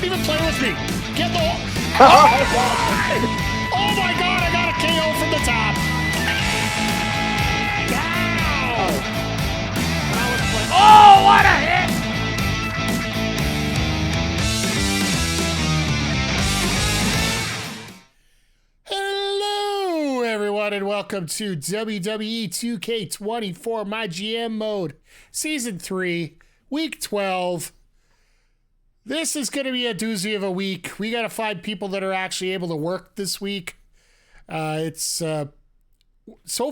even play with me. Get the... Oh my God, I got a KO from the top. Oh, what a hit! Hello, everyone, and welcome to WWE 2k24 myGM mode, Season 3, Week 12. This is going to be a doozy of a week. We got to find people that are actually able to work this week. So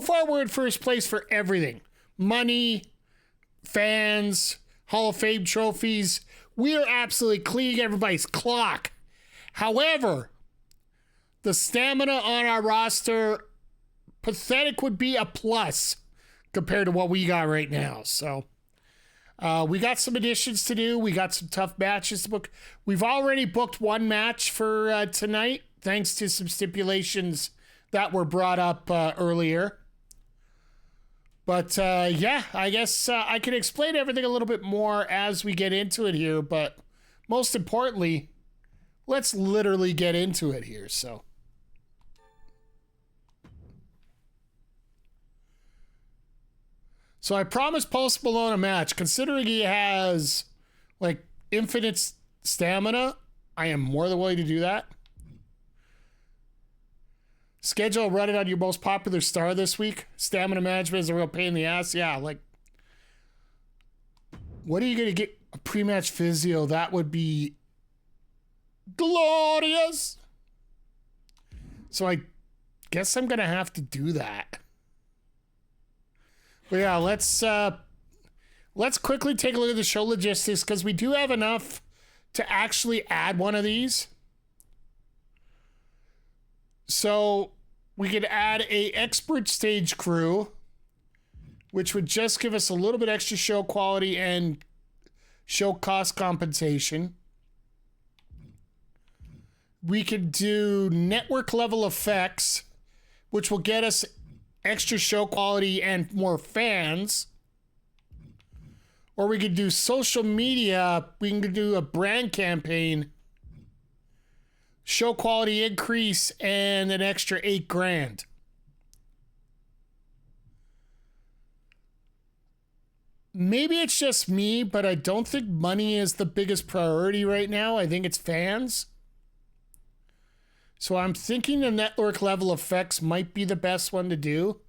far, we're in first place for everything. Money, fans, Hall of Fame trophies. We are absolutely cleaning everybody's clock. However, the stamina on our roster, pathetic would be a plus compared to what we got right now. So we got some additions to do. We got some tough matches to book. We've already booked one match for tonight, thanks to some stipulations that were brought up earlier. But yeah, I guess I can explain everything a little bit more as we get into it here. But most importantly, let's literally get into it here. So I promised Post Malone a match. Considering he has like infinite stamina, I am more than willing to do that. Schedule running on your most popular star this week. Stamina management is a real pain in the ass. Yeah, like, what are you going to get? A pre-match physio? That would be glorious. So I guess I'm going to have to do that. But yeah, let's quickly take a look at the show logistics, because we do have enough to actually add one of these. So we could add a expert stage crew, which would just give us a little bit extra show quality and show cost compensation. We could do network level effects, which will get us extra show quality and more fans. Or we could do social media. We can do a brand campaign, show quality increase, and an extra $8,000. Maybe it's just me, but I don't think money is the biggest priority right now. I think it's fans. So I'm thinking the network level effects might be the best one to do.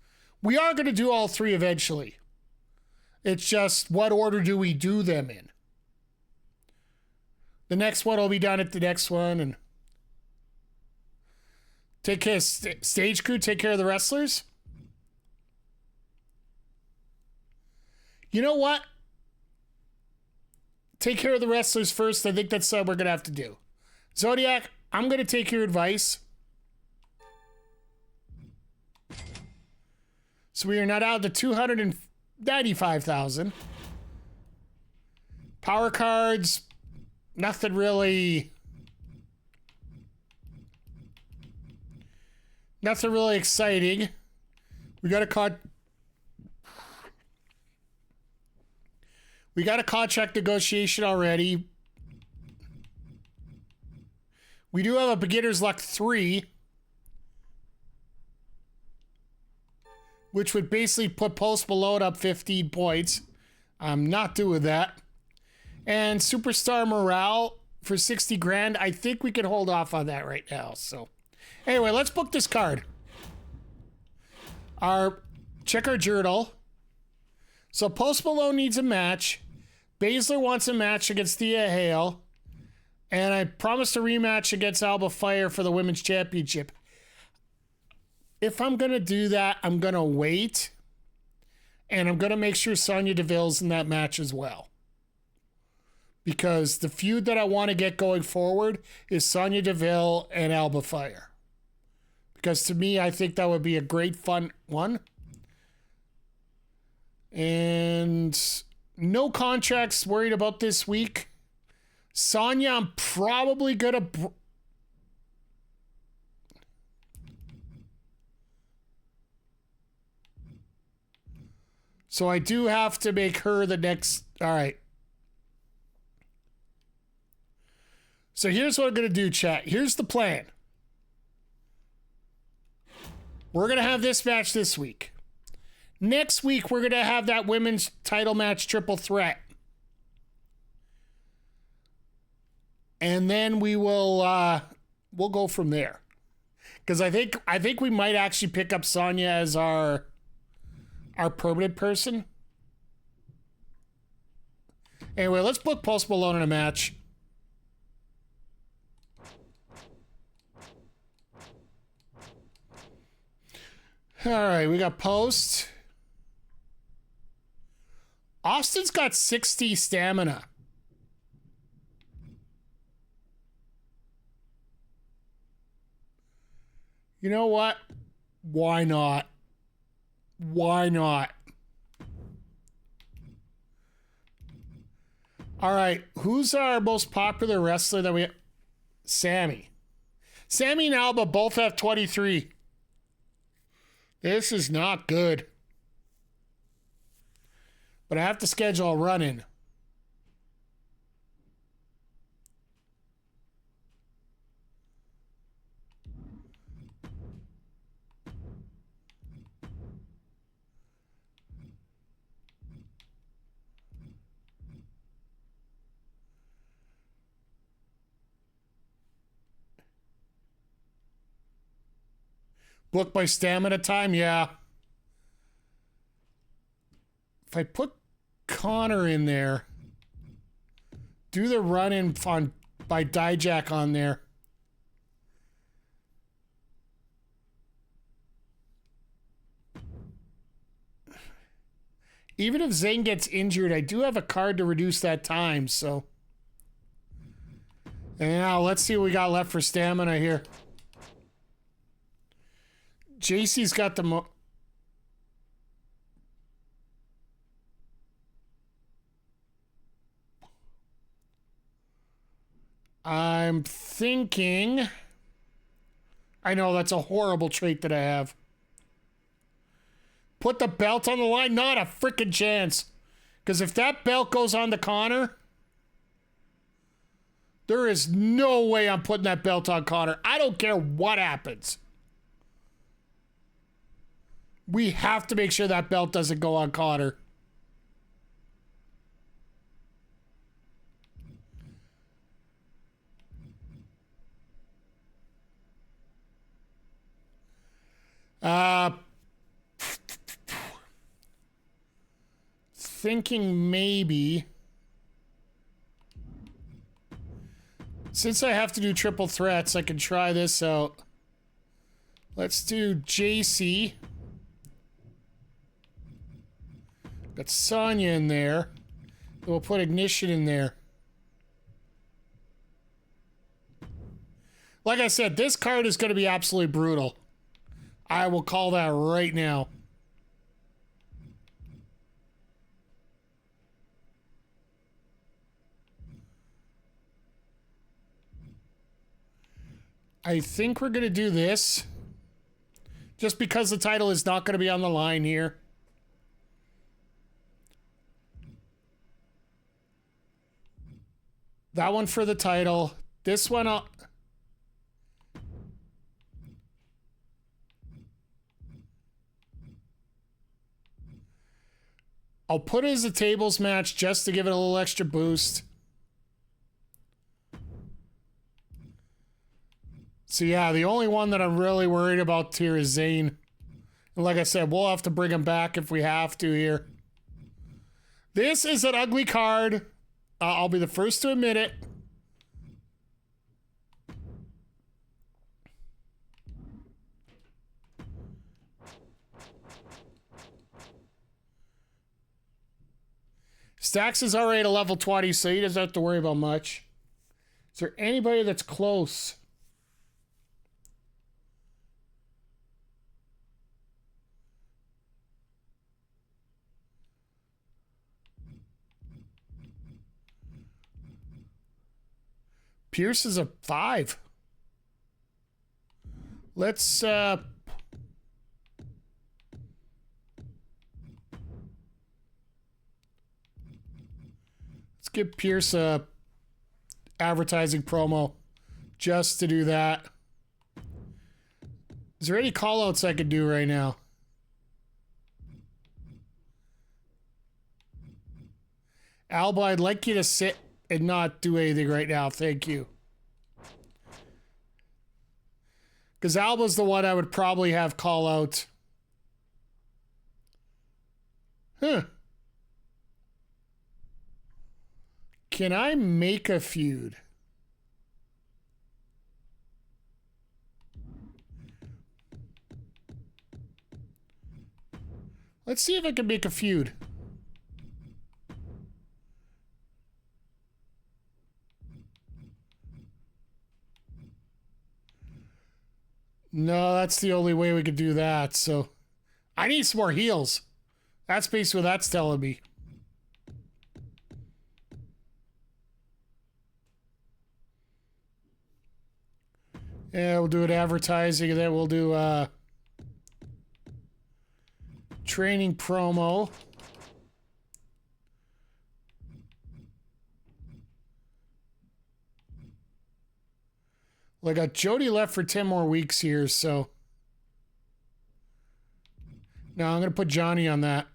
We are going to do all three eventually. It's just, what order do we do them in? The next one will be done at the next one. And take care of stage crew, take care of the wrestlers. You know what? Take care of the wrestlers first. I think that's what we're going to have to do. Zodiac, I'm going to take your advice. So we are now down to 295,000. Power cards, nothing really exciting. We got a contract negotiation already. We do have a beginner's luck 3, which would basically put Post Malone up 15 points. I'm not doing that. And superstar morale for 60 grand. I think we can hold off on that right now. So anyway, let's book this card. Check our journal. So Post Malone needs a match. Bayzler wants a match against Thea Hale. And I promised a rematch against Alba Fire for the Women's Championship. If I'm going to do that, I'm going to wait. And I'm going to make sure Sonya Deville's in that match as well. Because the feud that I want to get going forward is Sonya Deville and Alba Fire. Because to me, I think that would be a great fun one. And no contracts worried about this week. Sonya, I'm probably going to... So I do have to make her the next... All right. So here's what I'm going to do, chat. Here's the plan. We're going to have this match this week. Next week, we're going to have that women's title match triple threat. And then we will we'll go from there. Because I think we might actually pick up Sonya as our permanent person. Anyway, let's book Post Malone in a match. All right, we got Post. Austin's got 60 stamina. You know what? Why not? Why not? All right, who's our most popular wrestler that we have? Sami. Sami and Alba both have 23. This is not good. But I have to schedule a run-in. Book by stamina time, yeah. If I put Connor in there, do the run-in on by Dijak on there. Even if Zayn gets injured, I do have a card to reduce that time, so. And now let's see what we got left for stamina here. Jacy's got the I'm thinking... I know, that's a horrible trait that I have. Put the belt on the line? Not a freaking chance. Because if that belt goes on to Connor, there is no way I'm putting that belt on Connor. I don't care what happens. We have to make sure that belt doesn't go on Connor. Thinking maybe, since I have to do triple threats, I can try this out. Let's do Jacy. Got Sonya in there. We'll put Ignition in there. Like I said, this card is going to be absolutely brutal. I will call that right now. I think we're going to do this. Just because the title is not going to be on the line here. That one for the title. This one, I'll put it as a tables match just to give it a little extra boost. So yeah, the only one that I'm really worried about here is Zayn. And like I said, we'll have to bring him back if we have to here. This is an ugly card. I'll be the first to admit it. Stax is already at a level 20, so he doesn't have to worry about much. Is there anybody that's close? Pierce is a 5. Let's give Pierce a advertising promo just to do that. Is there any call-outs I could do right now? Alba, I'd like you to sit and not do anything right now. Thank you. Because Alba's the one I would probably have call out. Huh. Can I make a feud? Let's see if I can make a feud. No, that's the only way we could do that, so... I need some more heals. That's basically what that's telling me. Yeah, we'll do it advertising, and then we'll do training promo. Well, I got Jody left for 10 more weeks here, so... No, I'm going to put Johnny on that.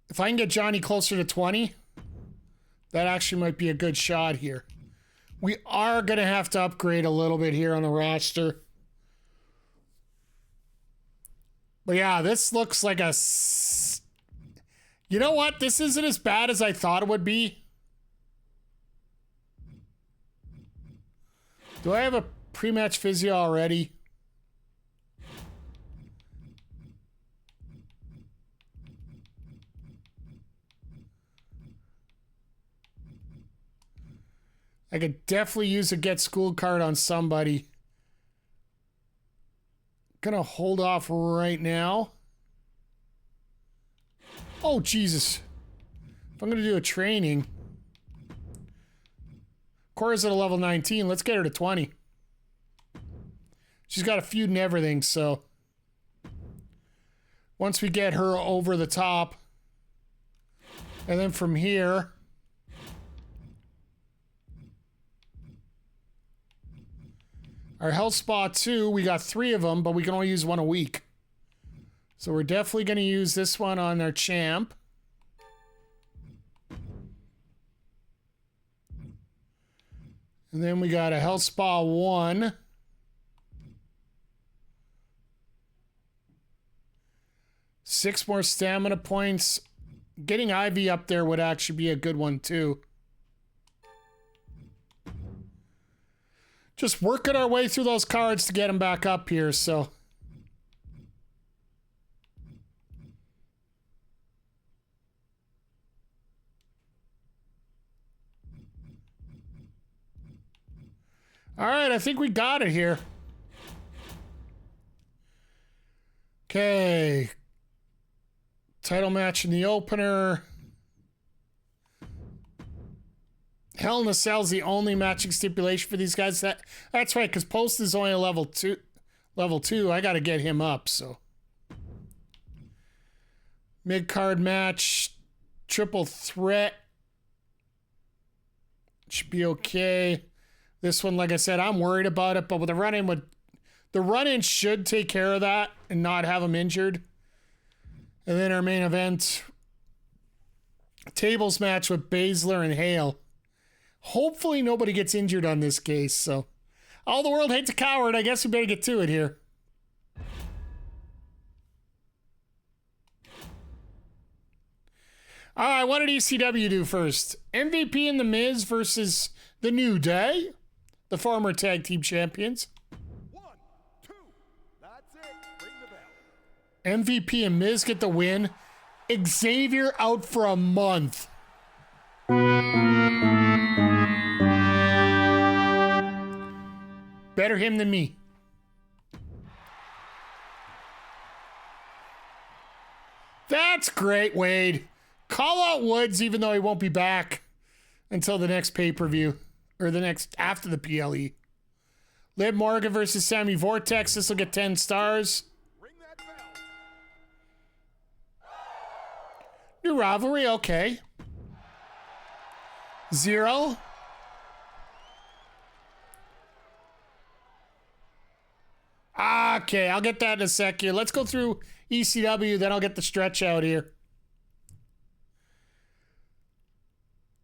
If I can get Johnny closer to 20, that actually might be a good shot here. We are going to have to upgrade a little bit here on the roster. But yeah, this looks like a... You know what? This isn't as bad as I thought it would be. Do I have a pre-match physio already? I could definitely use a get school card on somebody. Gonna hold off right now. Oh, Jesus. If I'm gonna do a training... Cora's at a level 19. Let's get her to 20. She's got a feud and everything, so... Once we get her over the top... And then from here... Our health spa 2, we got 3 of them, but we can only use 1 a week. So we're definitely going to use this one on our champ. And then we got a health spa 1. Six more stamina points. Getting Ivy up there would actually be a good one too. Just working our way through those cards to get them back up here, so. All right, I think we got it here. Okay. Title match in the opener. Hell in a Cell's the only matching stipulation for these guys. That's right, because Post is only a level 2. Level 2, I got to get him up, so. Mid-card match. Triple threat. Should be okay. This one, like I said, I'm worried about it, but with the run-in should take care of that and not have him injured. And then our main event. Tables match with Bayzler and Hale. Hopefully nobody gets injured on this case, so. All the world hates a coward. I guess we better get to it here. All right, what did ECW do first? MVP and The Miz versus The New Day, the former tag team champions. 1, 2, that's it. Ring the bell. MVP and Miz get the win. Xavier out for a month. Better him than me. That's great, Wade. Call out Woods, even though he won't be back until the next pay-per-view. Or the next, after the PLE. Liv Morgan versus Sami Vortex. This will get 10 stars. Ring that bell. New rivalry, okay. 0. Okay, I'll get that in a sec here. Let's go through ECW, then I'll get the stretch out here.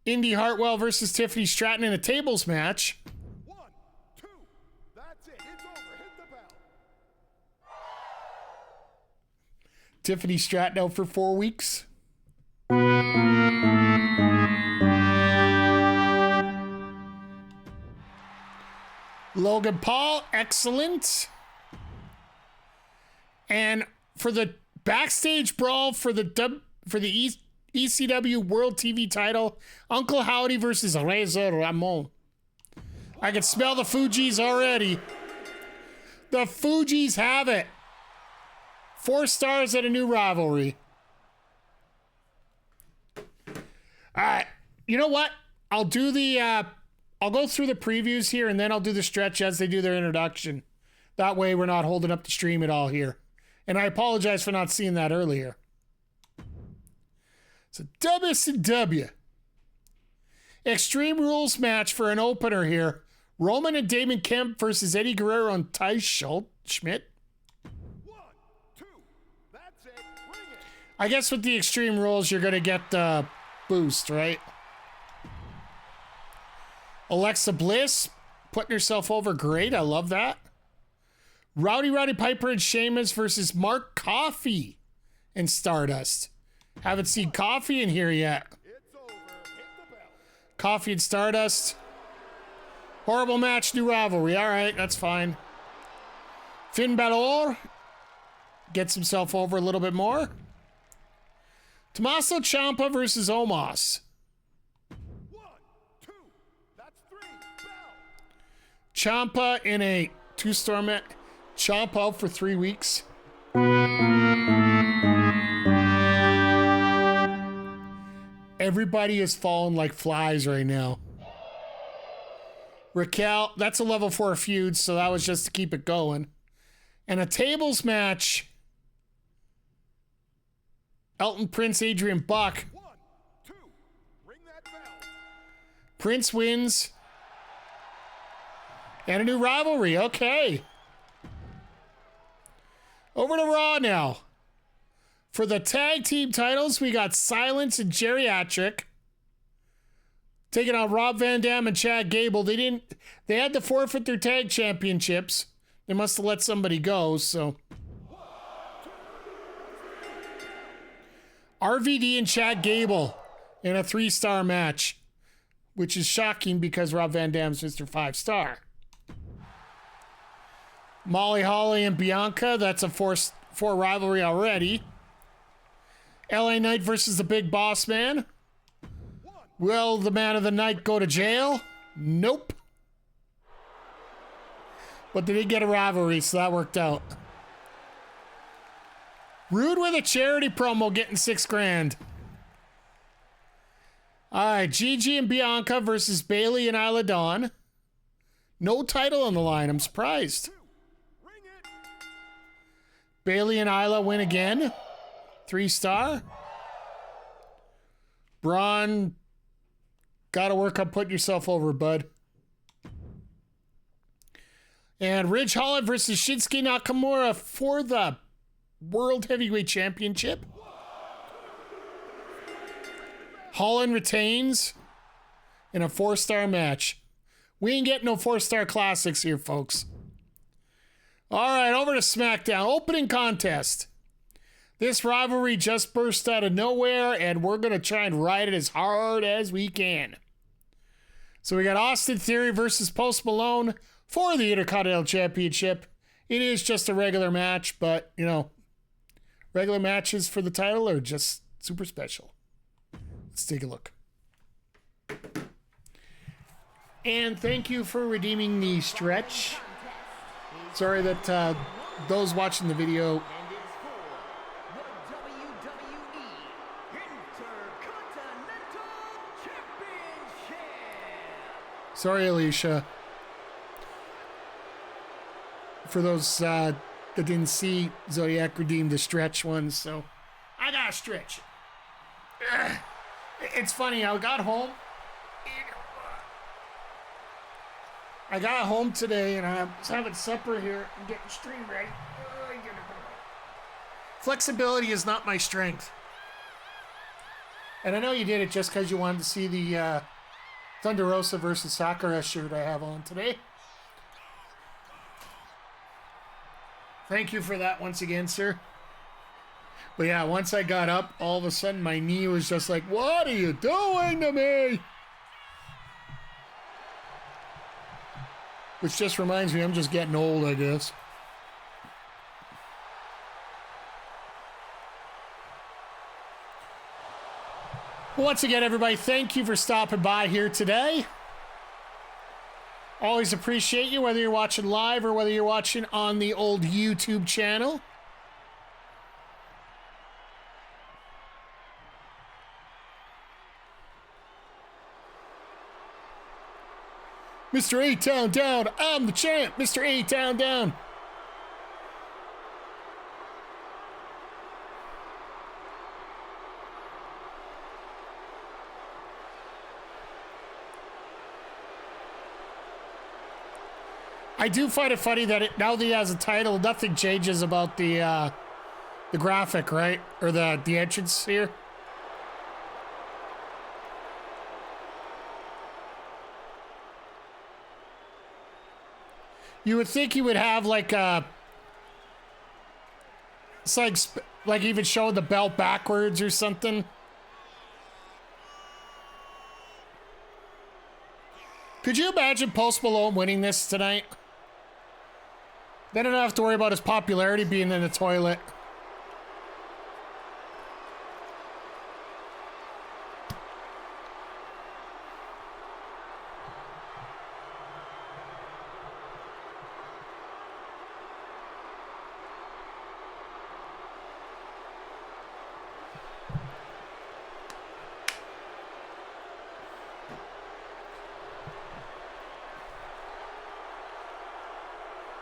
Indy Hartwell versus Tiffany Stratton in a tables match. 1, 2. That's it. It's over. Hit the bell. Tiffany Stratton out for 4 weeks. Logan Paul, excellent. And for the backstage brawl for the ECW World TV title, Uncle Howdy versus Razor Ramon. I can smell the Fugees already. The Fugees have it. 4 stars at a new rivalry. All right. You know what? I'll do the I'll go through the previews here and then I'll do the stretch as they do their introduction. That way we're not holding up the stream at all here. And I apologize for not seeing that earlier. So WCW. Extreme Rules match for an opener here. Roman and Damon Kemp versus Eddie Guerrero and Ty Schmidt. 1, 2. That's it. Bring it. I guess with the Extreme Rules, you're going to get the boost, right? Alexa Bliss putting herself over. Great. I love that. Roddy Piper and Sheamus versus Mark Coffey and Stardust. Haven't seen Coffey in here yet. It's over. Hit the bell. Coffey and Stardust. Horrible match, new rivalry. All right, that's fine. Finn Balor gets himself over a little bit more. Tommaso Ciampa versus Omos. 1, 2. That's 3. Bell. Ciampa in a 2-star match. Ciampa out for 3 weeks. Everybody is falling like flies right now. Raquel, that's a level 4 feud, so that was just to keep it going. And a tables match. Elton Prince, Adrian Buck. 1, 2. Ring that bell. Prince wins. And a new rivalry. Okay. Over to Raw now. For the tag team titles, we got Silence and Geriatric taking on Rob Van Dam and Chad Gable. They had to forfeit their tag championships. They must have let somebody go, so. RVD and Chad Gable in a 3-star match, which is shocking because Rob Van Dam's Mr. 5-star. Molly Holly and Bianca, that's a 4 rivalry already. LA Knight versus the Big Boss Man. Will the man of the night go to jail? Nope. But they did get a rivalry, so that worked out. Rude with a charity promo getting $6,000. All right, Gigi and Bianca versus Bayley and Isla Dawn. No title on the line. I'm surprised. Ring it. Bayley and Isla win again. 3-star. Braun, gotta work on putting yourself over, bud. And Ridge Holland versus Shinsuke Nakamura for the World Heavyweight Championship. Holland retains in a 4-star match. We ain't getting no 4-star classics here, folks. All right, over to SmackDown. Opening contest. This rivalry just burst out of nowhere, and we're going to try and ride it as hard as we can. So we got Austin Theory versus Post Malone for the Intercontinental Championship. It is just a regular match, but, you know, regular matches for the title are just super special. Let's take a look. And thank you for redeeming the stretch. Sorry that those watching the video... Sorry, Alicia. For those that didn't see, Zodiac redeemed the stretch one, so I gotta stretch. It's funny, I got home, I got home today and I was having supper here and getting stream ready. Flexibility is not my strength. And I know you did it just because you wanted to see the Thunder Rosa versus Sakura shirt I have on today. Thank you for that once again, sir. But yeah, once I got up, all of a sudden my knee was just like, what are you doing to me? Which just reminds me, I'm just getting old, I guess. Once again, everybody, thank you for stopping by here today. Always appreciate you, whether you're watching live or whether you're watching on the old YouTube channel. Mr. A-Town down, I'm the champ, Mr. A-Town down. I do find it funny that now that he has a title, nothing changes about the graphic, right? Or the entrance here. You would think he would have like a... It's like even showing the belt backwards or something. Could you imagine Post Malone winning this tonight? Then I don't have to worry about his popularity being in the toilet.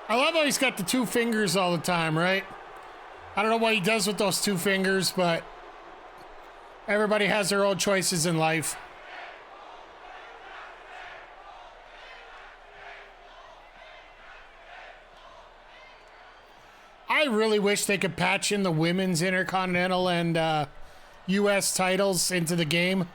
I love how he's got the two fingers all the time, right? I don't know what he does with those two fingers, but everybody has their own choices in life. I really wish they could patch in the women's Intercontinental and U.S. titles into the game.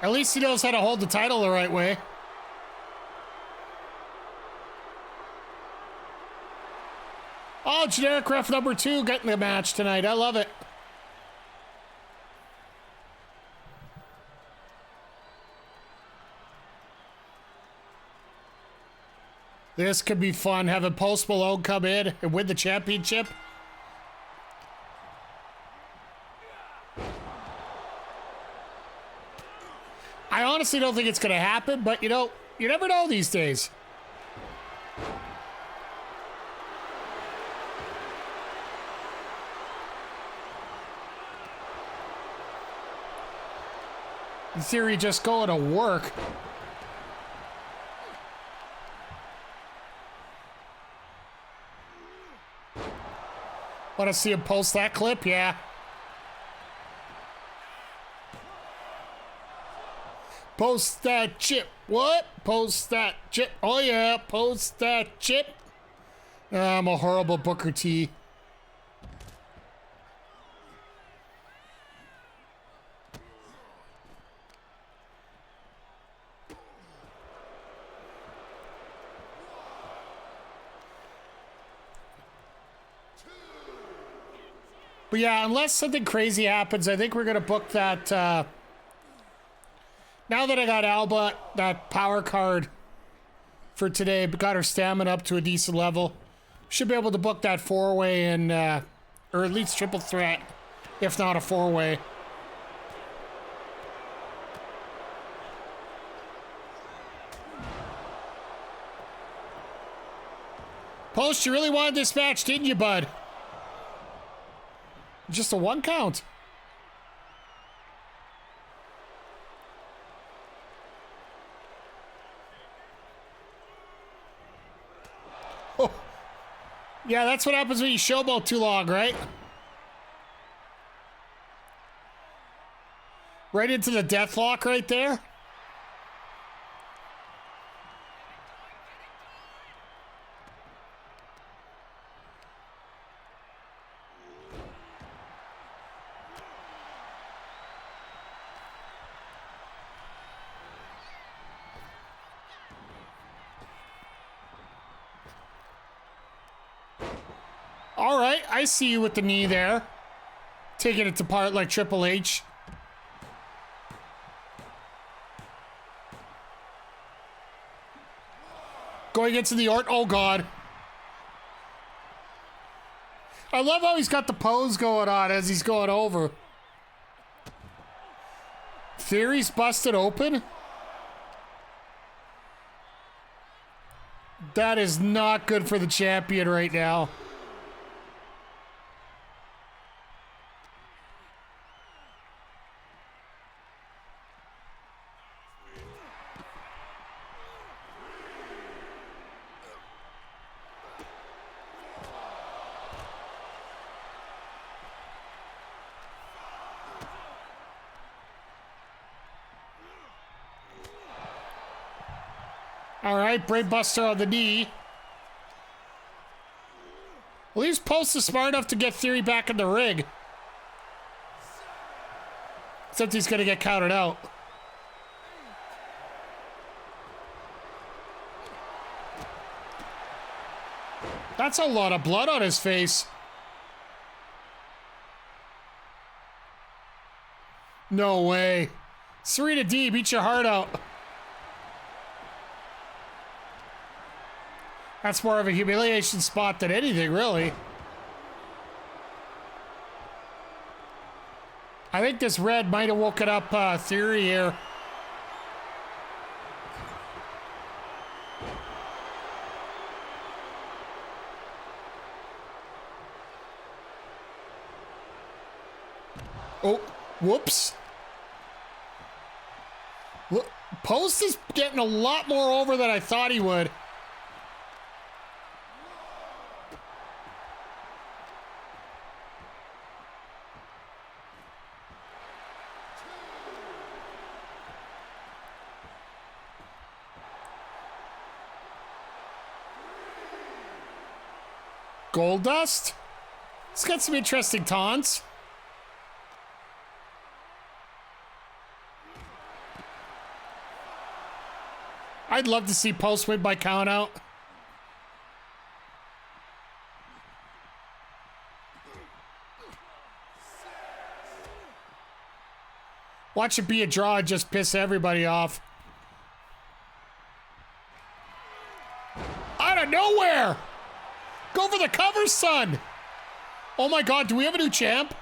At least he knows how to hold the title the right way. Oh, generic ref number 2 getting the match tonight. I love it. This could be fun, having Post Malone come in and win the championship. I honestly don't think it's going to happen, but you know, you never know these days. In theory, just going to work. Want to see him post that clip? Yeah. Post that chip. What? Post that chip. Oh, yeah. Post that chip. I'm a horrible Booker T. But yeah, unless something crazy happens, I think we're going to book that. Now that I got Alba, that power card for today, got her stamina up to a decent level, should be able to book that 4-way and Or at least triple threat, if not a four-way. Post, you really wanted this match, didn't you, bud? Just a one count. Oh. Yeah, that's what happens when you showboat too long, right? Right into the death lock right there. All right, I see you with the knee there. Taking it apart like Triple H. Going into the oh God. I love how he's got the pose going on as he's going over. Theory's busted open. That is not good for the champion right now. All right, Brainbuster on the knee. At least Post is smart enough to get Theory back in the ring. Except he's going to get counted out. That's a lot of blood on his face. No way. Serena D, beat your heart out. That's more of a humiliation spot than anything, really. I think this red might have woken up Theory here. Oh, whoops. Look, Post is getting a lot more over than I thought he would. Gold Dust? It's got some interesting taunts. I'd love to see Post win by count out. Watch it be a draw and just piss everybody off. Out of nowhere! Go for the cover, son! Oh my God, do we have a new champ?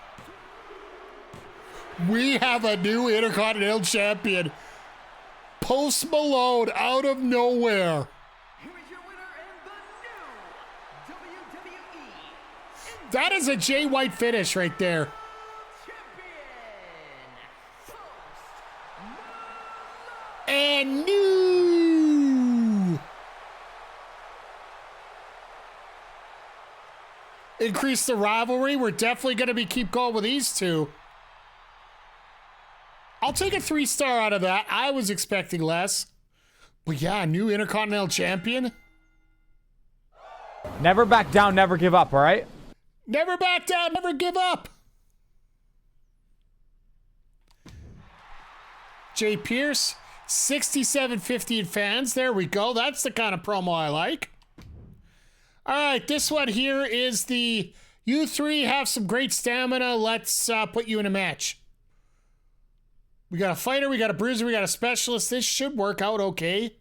We have a new Intercontinental Champion. Post Malone out of nowhere. Here is your winner and the new WWE That is a Jay White finish right there. Champion, Post Malone. And new. Increase the rivalry. We're definitely going to keep going with these two. I'll take a 3-star out of that. I was expecting less. But yeah, new Intercontinental Champion. Never back down, never give up, all right? Never back down, never give up. Jay Pierce, 67.50 in fans. There we go. That's the kind of promo I like. All right, this one here is the you three have some great stamina. Let's put you in a match. We got a fighter, we got a bruiser, we got a specialist. This should work out okay.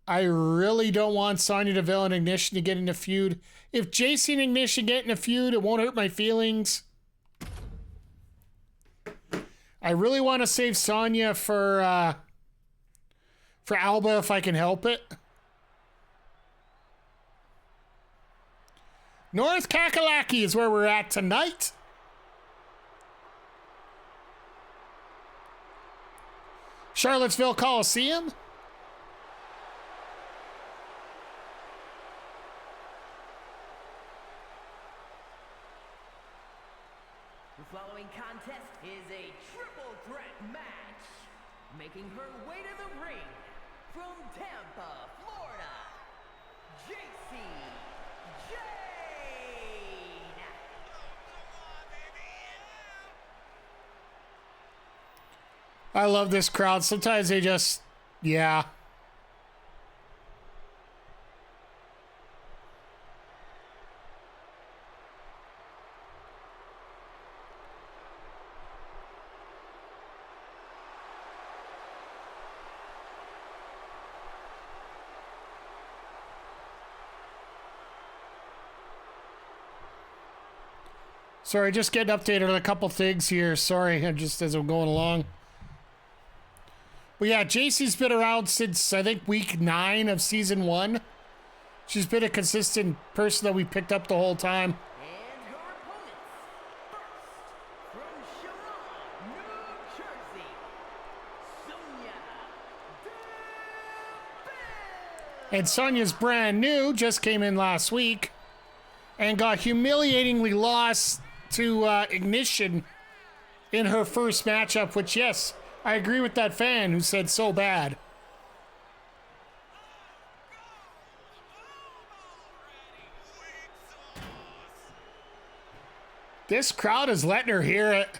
I really don't want Sonya Deville and Ignition to get in a feud. If Jacy and Ignition get in a feud, it won't hurt my feelings. I really want to save Sonya for Alba if I can help it. North Kakalaki is where we're at tonight. Charlottesville Coliseum. The following contest is a triple threat match. Making her way to the ring from Tampa, Florida, Jacy, Jayne. I love this crowd. Sometimes they just, yeah. Sorry, just getting updated on a couple things here. Sorry, just as I'm going along. But yeah, Jacy's been around since, I think, week 9 of season 1. She's been a consistent person that we picked up the whole time. And her opponents, first from Charlotte, New Jersey, Sonya, Deville. And Sonya's brand new, just came in last week and got humiliatingly lost to Ignition in her first matchup, which, yes, I agree with that fan who said so bad. This crowd is letting her hear it.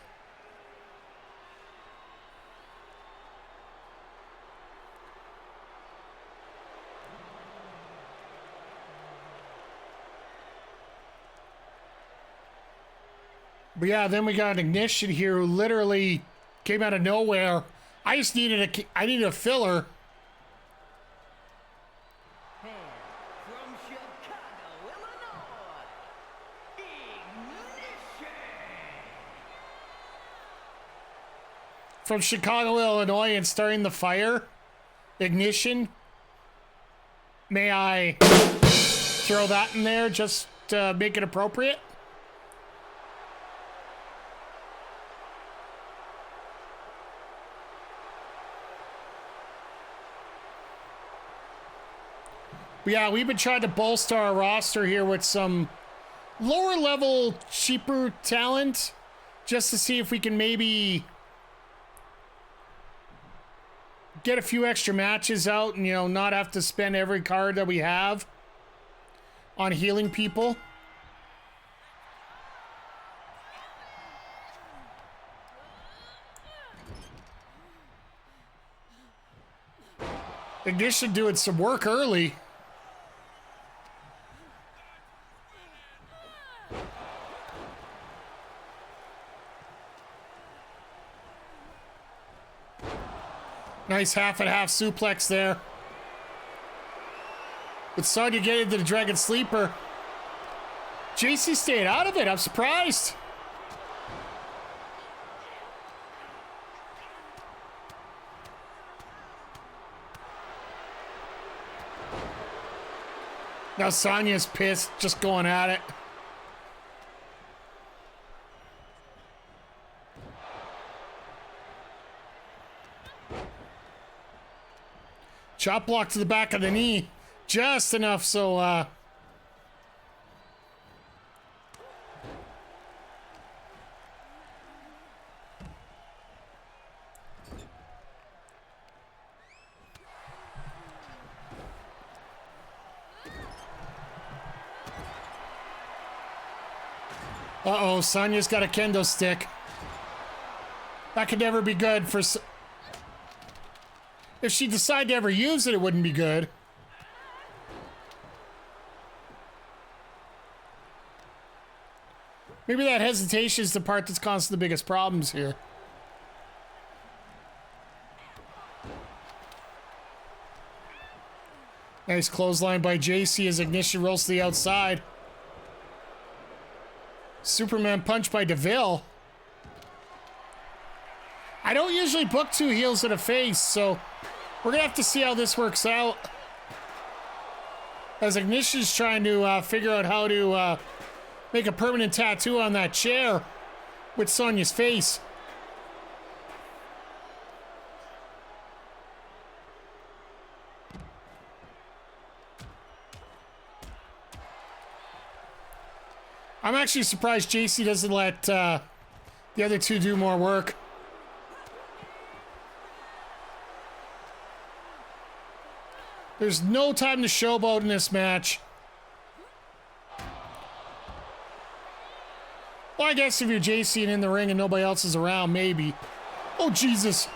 But yeah, then we got Ignition here who literally came out of nowhere. I just needed a filler. And from Chicago, Illinois, Ignition. From Chicago, Illinois, and starting the fire. Ignition. May I throw that in there just to make it appropriate? Yeah, we've been trying to bolster our roster here with some lower level, cheaper talent just to see if we can maybe get a few extra matches out and, you know, not have to spend every card that we have on healing people. Ignition doing some work early. Nice half and half suplex there. With Sonya getting into the Dragon Sleeper. Jacy stayed out of it. I'm surprised. Now Sonya's pissed, just going at it. Chop block to the back of the knee. Just enough so, uh-oh, Sonya's got a kendo stick. That could never be good for... If she decided to ever use it, it wouldn't be good. Maybe that hesitation is the part that's causing the biggest problems here. Nice clothesline by Jacy as Ignition rolls to the outside. Superman punch by Deville. I don't usually book 2 heels and a face, so we're going to have to see how this works out. As Ignition's trying to figure out how to make a permanent tattoo on that chair with Sonya's face. I'm actually surprised Jacy doesn't let the other 2 do more work. There's no time to showboat in this match. Well, I guess if you're Jacy and in the ring and nobody else is around, maybe. Oh, Jesus.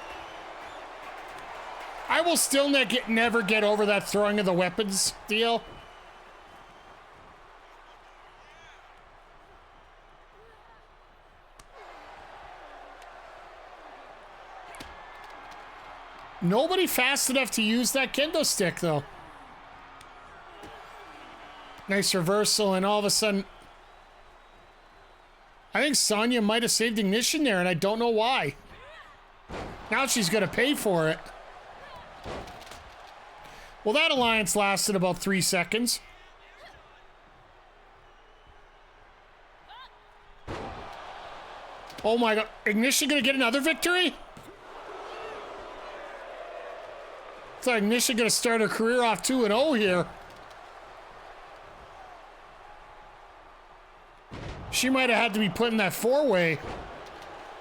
I will still never get over that throwing of the weapons deal. Nobody fast enough to use that kendo stick, though. Nice reversal, and all of a sudden... I think Sonya might have saved Ignition there, and I don't know why. Now she's going to pay for it. Well, that alliance lasted about 3 seconds. Oh my God. Ignition going to get another victory? Looks like Ignition going to start her career off 2-0 here. She might have had to be put in that 4-way.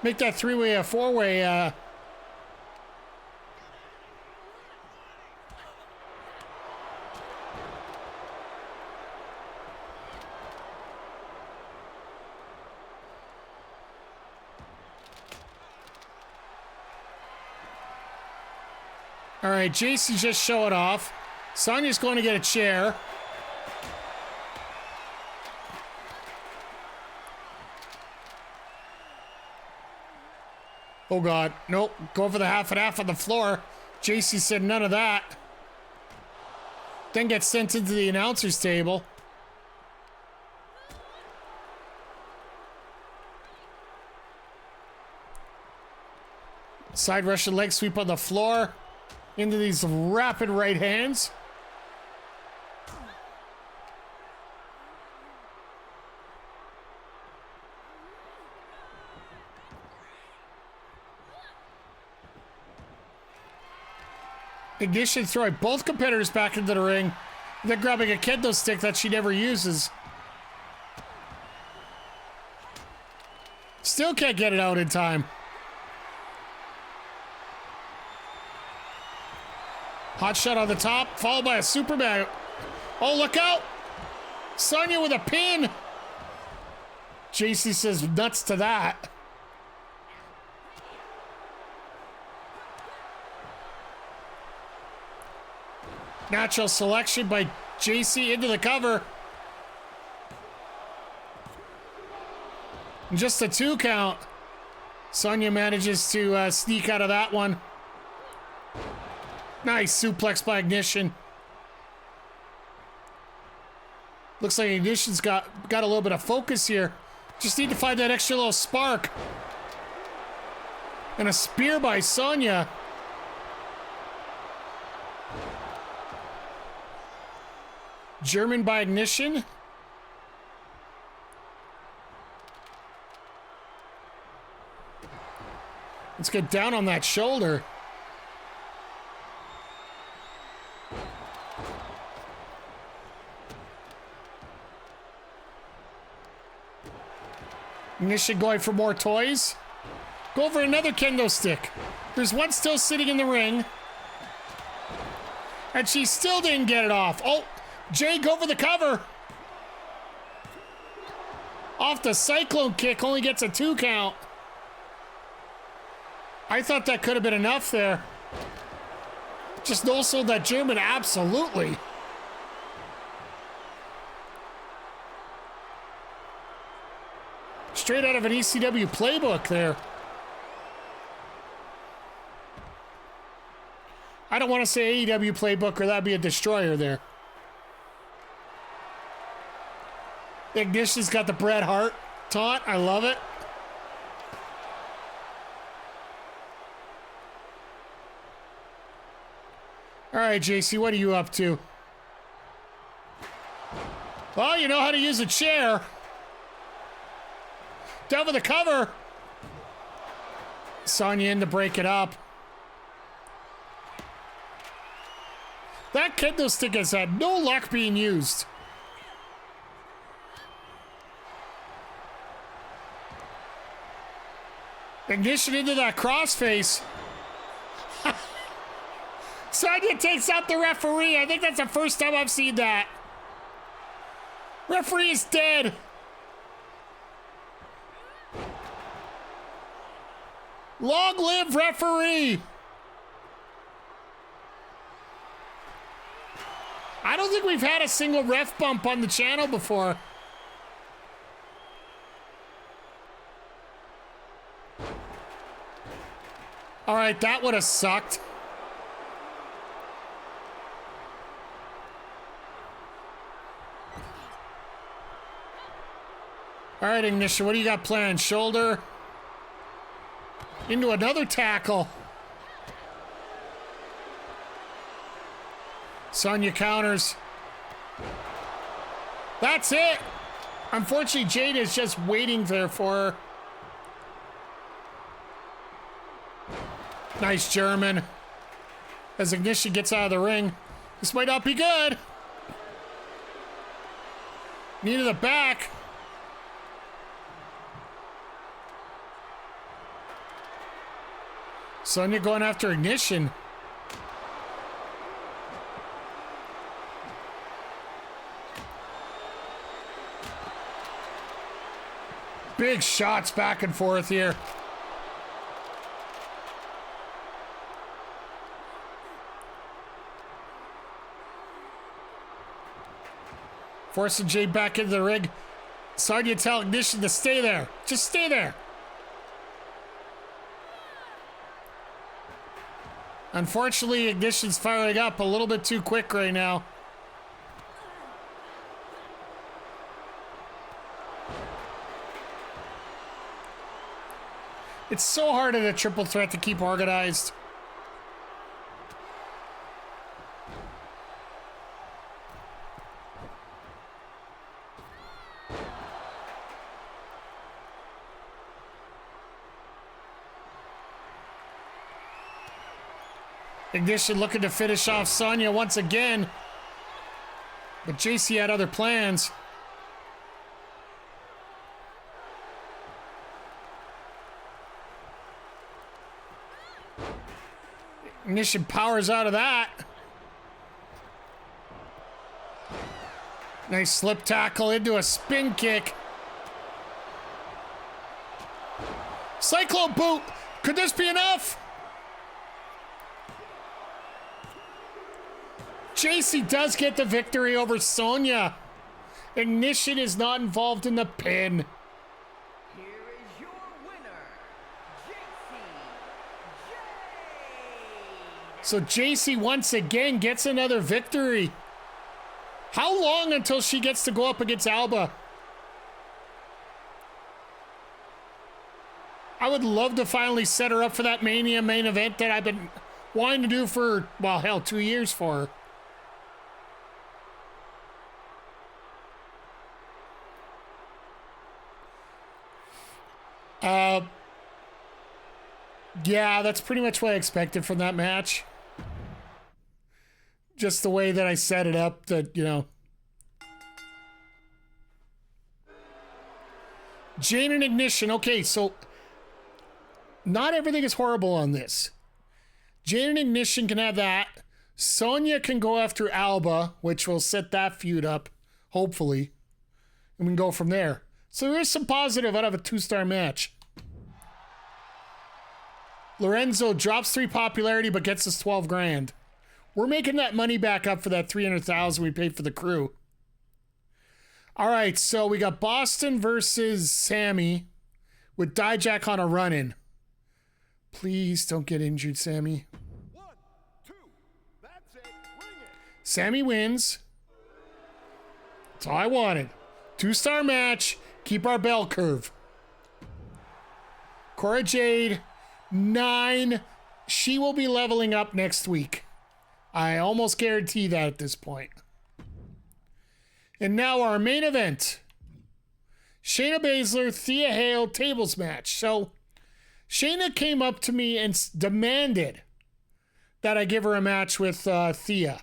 Make that 3-way a 4-way. All right, Jacy just show it off. Sonya's going to get a chair. Oh God, nope, go for the half and half on the floor. Jacy said none of that. Then gets sent into the announcer's table. Side Russian leg sweep on the floor. Into these rapid right hands. Ignition throwing both competitors back into the ring. Then grabbing a kendo stick that she never uses. Still can't get it out in time. Hot shot on the top, followed by a Superman. Oh, look out! Sonya with a pin. Jacy says nuts to that. Natural selection by Jacy into the cover. And just a 2 count. Sonya manages to sneak out of that one. Nice suplex by Ignition. Looks like Ignition's got a little bit of focus here. Just need to find that extra little spark. And a spear by Sonya. German by Ignition. Let's get down on that shoulder. Ignition going for more toys. Go for another kendo stick. There's one still sitting in the ring. And she still didn't get it off. Oh, Jay, go for the cover. Off the cyclone kick, only gets a 2 count. I thought that could have been enough there. Just no-sold that German, absolutely. Straight out of an ECW playbook there. I don't want to say AEW playbook or that'd be a destroyer there. Ignition's got the Bret Hart taunt. I love it. All right, Jacy, what are you up to? Well, you know how to use a chair. Down for the cover. Sonya in to break it up. That kendo stick has had no luck being used. Ignition into that crossface. Sonya takes out the referee. I think that's the first time I've seen that. Referee is dead. Long live referee. I don't think we've had a single ref bump on the channel before. All right, that would have sucked. All right, Ignition, what do you got planned? Shoulder into another tackle. Sonya counters. That's it. Unfortunately, Jayne is just waiting there for her. Nice German. As Ignition gets out of the ring. This might not be good. Knee to the back. Sonya going after Ignition. Big shots back and forth here. Forcing Jayne back into the ring. Sonya tell Ignition to stay there. Just stay there. Unfortunately, Ignition's firing up a little bit too quick right now. It's so hard in a triple threat to keep organized. Ignition looking to finish off Sonya once again. But Jacy had other plans. Ignition powers out of that. Nice slip tackle into a spin kick. Cyclone boot. Could this be enough? Jacy does get the victory over Sonya. Ignition is not involved in the pin. Here is your winner, Jacy Jayne. So Jacy once again gets another victory. How long until she gets to go up against Alba? I would love to finally set her up for that Mania main event that I've been wanting to do for, well, hell, 2 years for her. Yeah, that's pretty much what I expected from that match. Just the way that I set it up, that, you know. Jayne and Ignition. Okay, so not everything is horrible on this. Jayne and Ignition can have that. Sonya can go after Alba, which will set that feud up, hopefully. And we can go from there. So there is some positive out of a 2-star match. Lorenzo drops 3 popularity but gets us 12 grand. We're making that money back up for that 300,000 we paid for the crew. All right, so we got Boston versus Sami with Dijak on a run-in. Please don't get injured, Sami. 1, 2, Sami wins. That's all I wanted. 2-star match. Keep our bell curve. Cora Jade, 9. She will be leveling up next week. I almost guarantee that at this point. And now our main event. Shayna Bayzler, Thea Hale tables match. So Shayna came up to me and demanded that I give her a match with Thea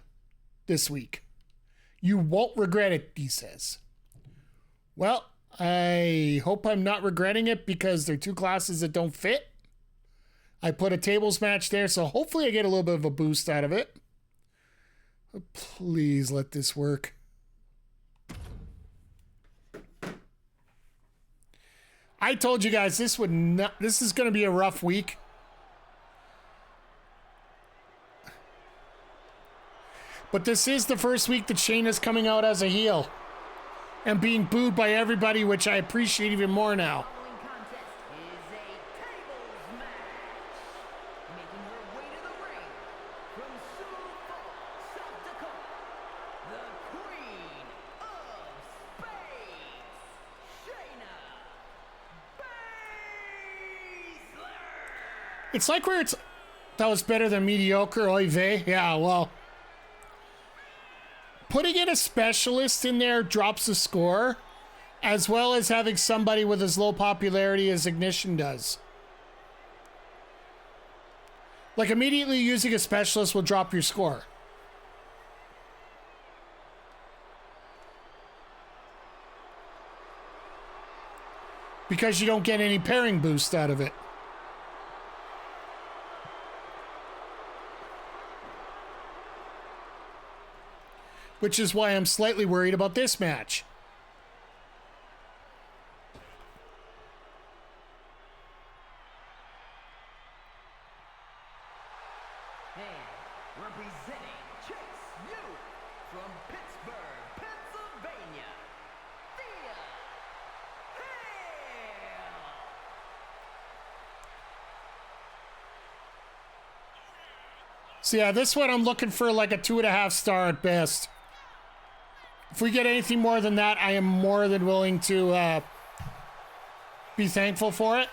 this week. You won't regret it, he says. Well, I hope I'm not regretting it because they're two classes that don't fit. I put a tables match there, so hopefully I get a little bit of a boost out of it. But please let this work. I told you guys this is going to be a rough week. But this is the first week that Shayna's coming out as a heel and being booed by everybody, which I appreciate even more now. Following contest is a tables match. Making her way to the ring from Sioux Falls, South Dakota, the Queen of Space, Shayna Bayzler. It's like where that was better than mediocre, oy vey. Yeah, well, putting in a specialist in there drops the score, as well as having somebody with as low popularity as Ignition does. Like, immediately using a specialist will drop your score. Because you don't get any pairing boost out of it. Which is why I'm slightly worried about this match. And representing Jacy from Pittsburgh, Pennsylvania, Thea Hale. So yeah, this one I'm looking for like a 2.5 star at best. If we get anything more than that, I am more than willing to be thankful for it.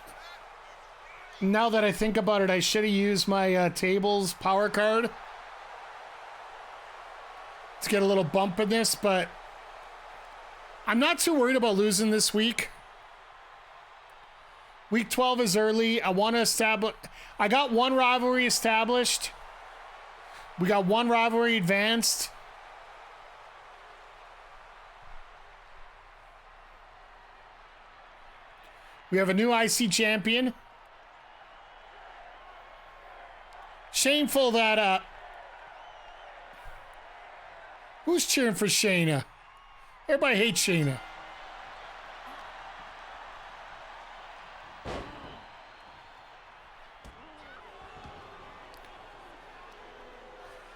Now that I think about it, I should have used my tables power card to get a little bump in this, but I'm not too worried about losing this week. Week 12 is early. I want to establish... I got one rivalry established. We got one rivalry advanced. We have a new IC champion. Shameful that, who's cheering for Shayna? Everybody hates Shayna.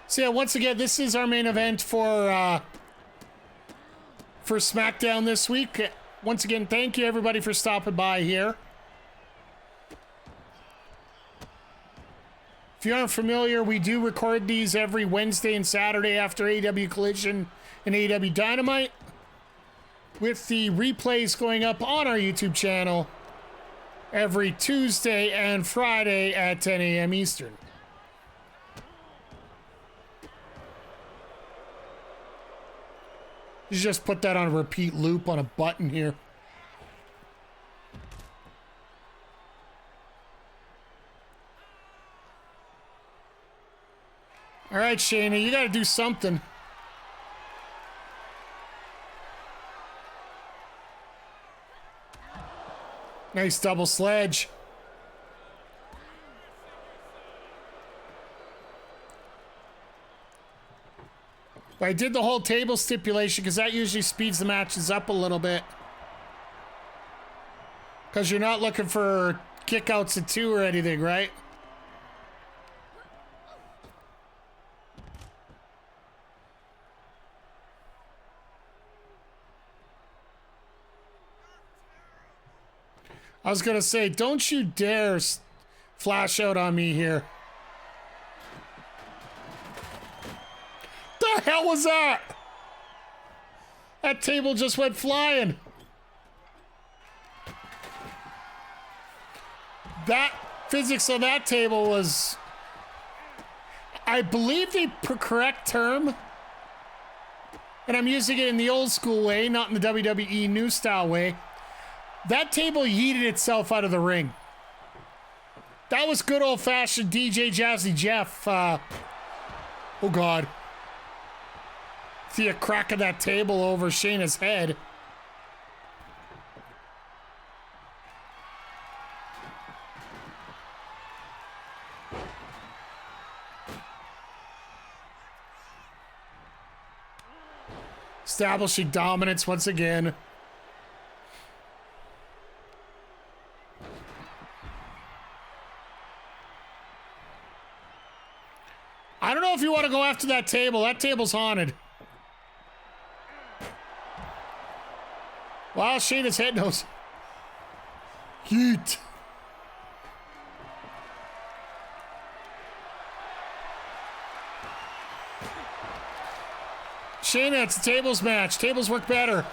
So yeah, once again, this is our main event for Smackdown this week. Once again, thank you everybody for stopping by here. If you aren't familiar, we do record these every Wednesday and Saturday after AEW Collision and AEW Dynamite, with the replays going up on our YouTube channel every Tuesday and Friday at 10 a.m. Eastern. You just put that on a repeat loop on a button here. All right, Shayna, you got to do something. Nice double sledge. But I did the whole table stipulation because that usually speeds the matches up a little bit. Because you're not looking for kickouts at 2 or anything, right? I was going to say, don't you dare flash out on me here. hell was that? That table just went flying. That physics on that table was, I believe the correct term, and I'm using it in the old school way, not in the WWE new style way. That table yeeted itself out of the ring. That was good old-fashioned DJ Jazzy Jeff. Oh, God. Thea cracking that table over Shayna's head. Establishing dominance once again. I don't know if you want to go after that table. That table's haunted. Wow, Shayna's head knows. Yeet. Shayna, it's a tables match. Tables work better.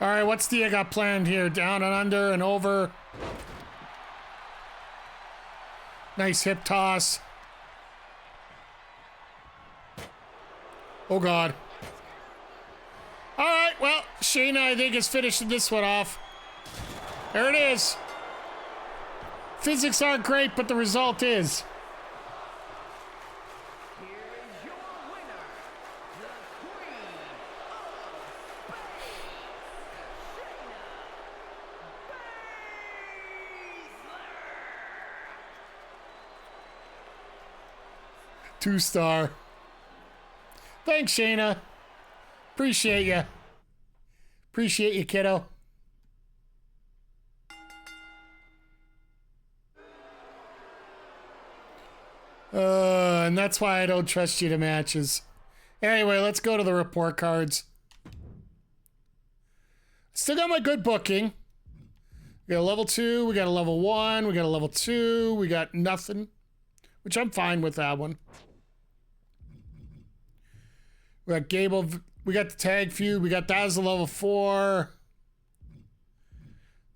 All right, what's Thea got planned here? Down and under and over. Nice hip toss. Oh, God. All right, well, Shayna, I think, is finishing this one off. There it is. Physics aren't great, but the result is. Here is your winner, the Queen of Shayna. 2-star. Thanks, Shayna. Appreciate you. Appreciate you, kiddo. And that's why I don't trust you to matches. Anyway, let's go to the report cards. Still got my good booking. We got a level 2, we got a level 1, we got a level 2, we got nothing, which I'm fine with that one. We got Gable, we got the tag feud, we got that as a level 4.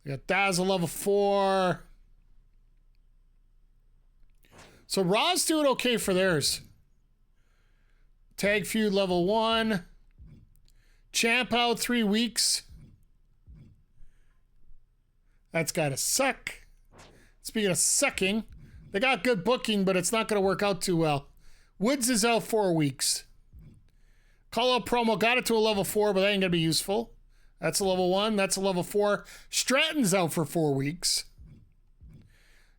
We got that as a level 4. So Raw's doing okay for theirs. Tag feud level 1. Champ out 3 weeks. That's gotta suck. Speaking of sucking, they got good booking, but it's not gonna work out too well. Woods is out 4 weeks. Call out promo got it to a level 4, but that ain't gonna be useful. That's a level 1, that's a level 4. Stratton's out for 4 weeks.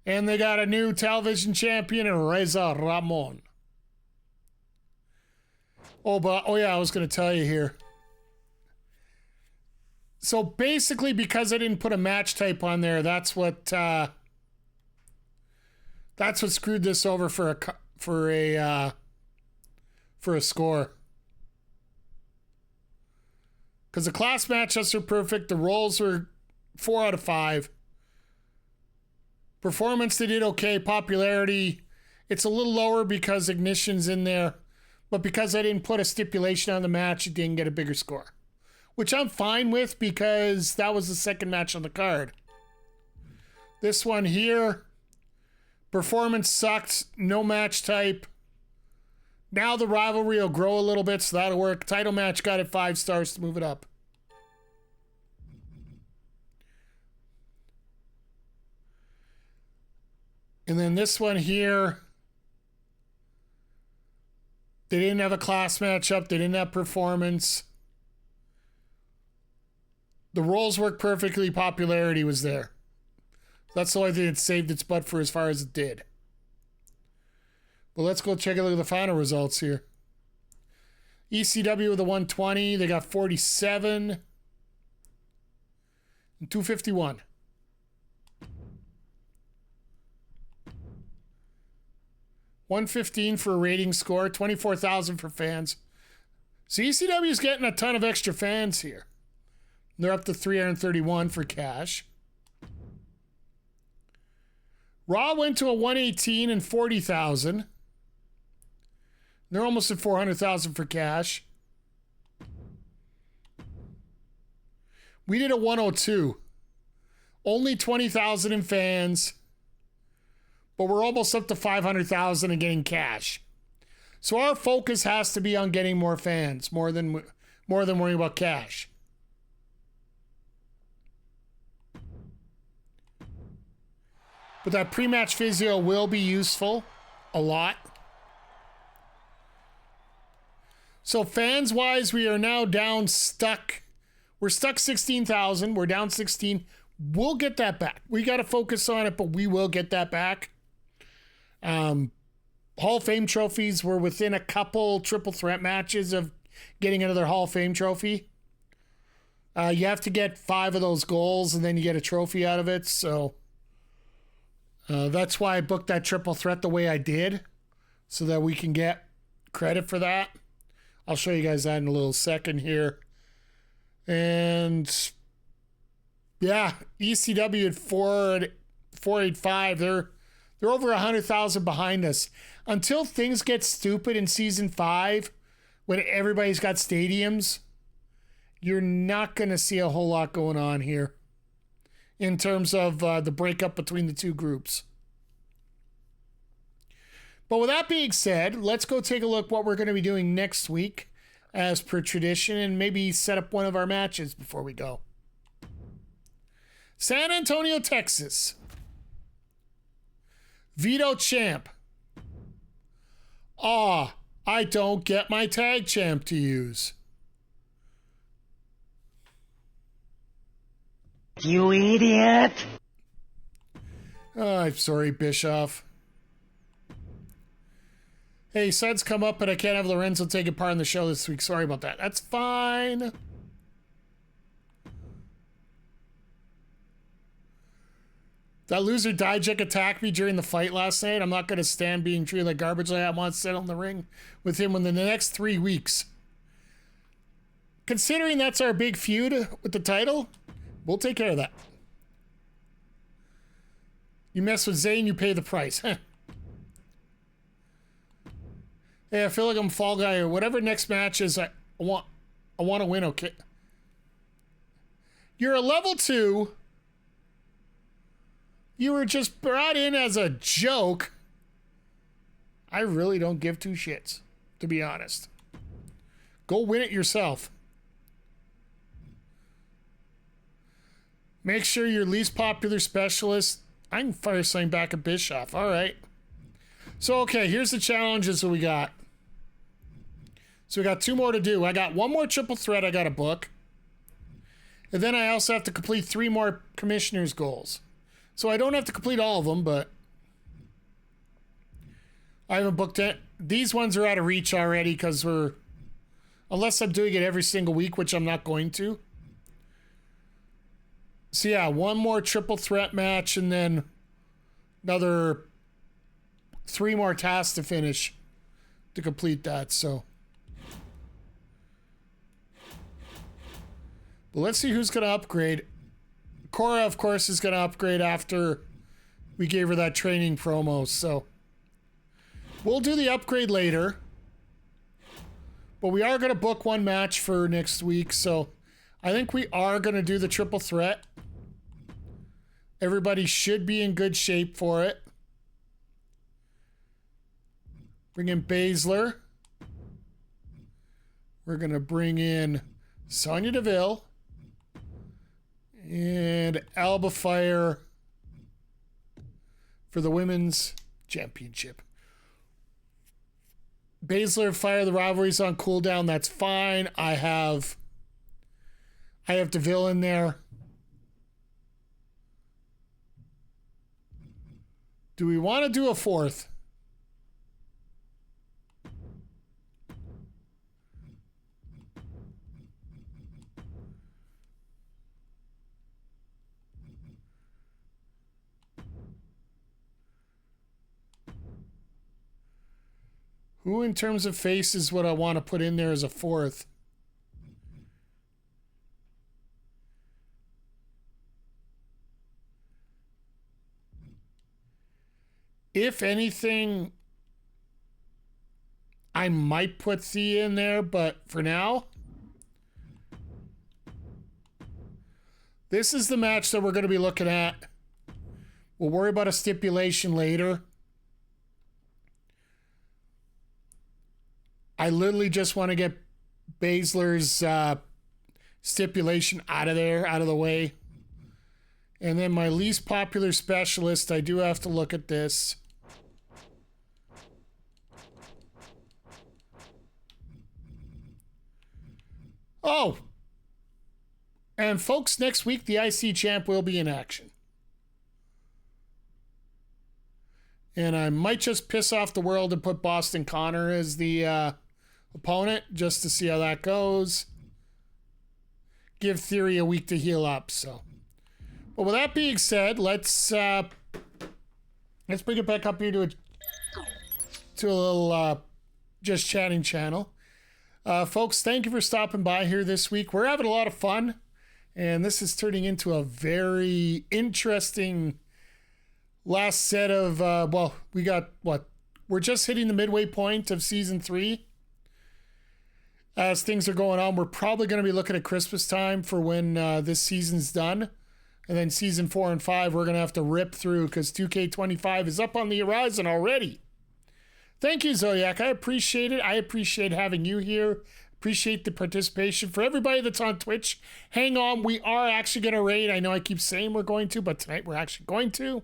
And they got a new television champion in Reza Ramon. Oh yeah, I was going to tell you here. So basically, because I didn't put a match type on there, that's what screwed this over for a score. Because the class matchups are perfect. The rolls were 4 out of 5. Performance, they did okay. Popularity, it's a little lower because Ignition's in there. But because I didn't put a stipulation on the match, it didn't get a bigger score. Which I'm fine with because that was the second match on the card. This one here, performance sucked. No match type. Now the rivalry will grow a little bit, so that'll work. Title match got it 5 stars to move it up. And then this one here, they didn't have a class matchup. They didn't have performance. The roles worked perfectly. Popularity was there. That's the only thing that saved its butt for as far as it did. But let's go check a look at the final results here. ECW with a 120. They got 47 and 251. $115 for a rating score, 24,000 for fans. So ECW is getting a ton of extra fans here. They're up to 331 for cash. Raw went to a 118 and 40,000. They're almost at 400,000 for cash. We did a 102. Only 20,000 in fans. But we're almost up to 500,000 and getting cash. So our focus has to be on getting more fans, more than worrying about cash. But that pre-match physio will be useful a lot. So fans-wise, we are now stuck. We're stuck 16,000. We're down 16. We'll get that back. We got to focus on it, but we will get that back. Hall of Fame trophies, we're within a couple triple threat matches of getting another Hall of Fame trophy. You have to get 5 of those goals, and then you get a trophy out of it. So that's why I booked that triple threat the way I did, so that we can get credit for that. I'll show you guys that in a little second here. And yeah, ECW at 485. They're over 100,000 behind us. Until things get stupid in season 5, when everybody's got stadiums, you're not going to see a whole lot going on here in terms of the breakup between the two groups. But with that being said, let's go take a look what we're going to be doing next week as per tradition, and maybe set up one of our matches before we go. San Antonio, Texas. Veto champ. Aw, I don't get my tag champ to use. You idiot! Oh, I'm sorry, Bischoff. Hey, Suds come up, but I can't have Lorenzo taking part in the show this week. Sorry about that. That's fine. That loser Dijak attacked me during the fight last night. I'm not going to stand being treated like garbage. I want to sit on the ring with him within the next 3 weeks. Considering that's our big feud with the title, we'll take care of that. You mess with Zayn, you pay the price. Hey, I feel like I'm Fall Guy or whatever next match is. I want to win, okay? You're a level 2. You were just brought in as a joke. I really don't give 2 shits, to be honest. Go win it yourself. Make sure your least popular specialist. I can fire something back at Bischoff. All right. So, okay, here's the challenges that we got. So we got 2 more to do. I got 1 more triple threat I got to book. And then I also have to complete 3 more commissioner's goals. So I don't have to complete all of them, but I haven't booked it. These ones are out of reach already because unless I'm doing it every single week, which I'm not going to. So yeah, 1 more triple threat match and then another 3 more tasks to finish to complete that. So, but let's see who's going to upgrade. Cora, of course, is going to upgrade after we gave her that training promo. So we'll do the upgrade later. But we are going to book 1 match for next week. So I think we are going to do the triple threat. Everybody should be in good shape for it. Bring in Bayzler. We're going to bring in Sonya Deville. And Alba Fire for the Women's Championship. Bayzler, Fire, the rivalry's on cooldown. That's fine. I have Deville in there. Do we want to do a 4th? Who in terms of faces would I want to put in there as a 4th? If anything, I might put Thea in there, but for now, this is the match that we're going to be looking at. We'll worry about a stipulation later. I literally just want to get Bayzler's stipulation out of there, out of the way. And then my least popular specialist, I do have to look at this. Oh! And folks, next week the IC champ will be in action. And I might just piss off the world and put Boston Connor as the opponent just to see how that goes. Give Theory a week to heal up, so. But with that being said, let's bring it back up here to a little just chatting channel. Folks, thank you for stopping by here this week. We're having a lot of fun, and this is turning into a very interesting last set of, well, we got what? We're just hitting the midway point of season 3. As things are going on, we're probably going to be looking at Christmas time for when this season's done. And then season 4 and 5, we're going to have to rip through because 2K25 is up on the horizon already. Thank you, Zodiac. I appreciate it. I appreciate having you here. Appreciate the participation. For everybody that's on Twitch, hang on. We are actually going to raid. I know I keep saying we're going to, but tonight we're actually going to.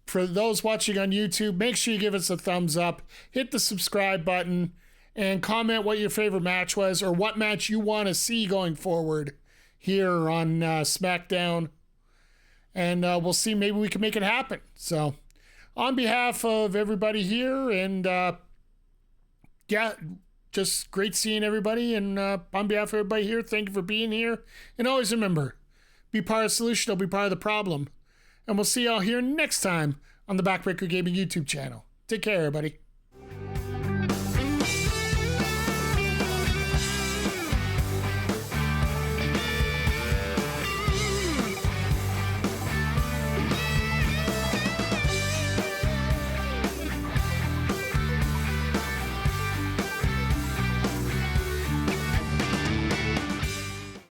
For those watching on YouTube, make sure you give us a thumbs up. Hit the subscribe button. And comment what your favorite match was or what match you want to see going forward here on Smackdown. And we'll see. Maybe we can make it happen. So on behalf of everybody here and yeah, just great seeing everybody. And on behalf of everybody here, thank you for being here. And always remember, be part of the solution, don't be part of the problem. And we'll see y'all here next time on the Backbreaker Gaming YouTube channel. Take care, everybody.